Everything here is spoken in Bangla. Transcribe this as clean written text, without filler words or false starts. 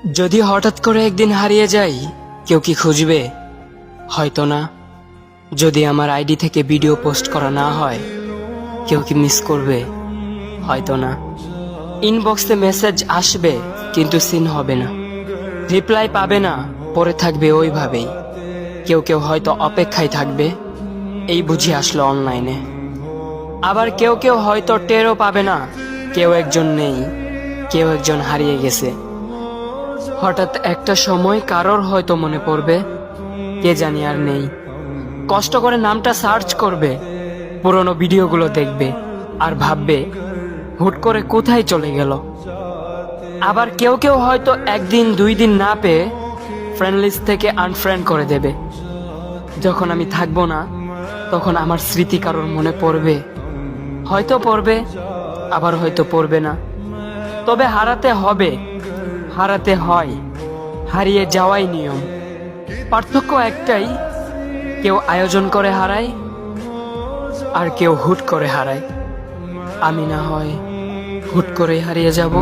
যদি হঠাৎ করে একদিন হারিয়ে যাই, কেউ কি খুঁজবে? হয়তো না। যদি আমার আইডি থেকে ভিডিও পোস্ট করা না হয়, কেউ কি মিস করবে? হয়তো না। ইনবক্সে মেসেজ আসবে কিন্তু সিন হবে না, রিপ্লাই পাবে না, পরে থাকবে ওইভাবেই। কেউ কেউ হয়তো অপেক্ষায় থাকবে, এই বুঝি আসলো অনলাইনে। আবার কেউ কেউ হয়তো টেরও পাবে না, কেউ একজন নেই, কেউ একজন হারিয়ে গেছে। হঠাৎ একটা সময় কারোর হয়তো মনে পড়বে, কে জানি আর নেই। কষ্ট করে নামটা সার্চ করবে, পুরনো ভিডিওগুলো দেখবে আর ভাববে হুট করে কোথায় চলে গেল। আবার কেউ কেউ হয়তো একদিন দুই দিন না পেয়ে ফ্রেন্ড লিস্ট থেকে আনফ্রেন্ড করে দেবে। যখন আমি থাকবো না, তখন আমার স্মৃতি কারোর মনে পড়বে, হয়তো পড়বে, আবার হয়তো পড়বে না। তবে হারাতে হবে, হারাতে হয়, হারিয়ে যাওয়াই নিয়ম। পার্থক্য একটাই, কেউ আয়োজন করে হারায় আর কেউ হুট করে হারায়। আমি না হয় হুট করে হারিয়ে যাব।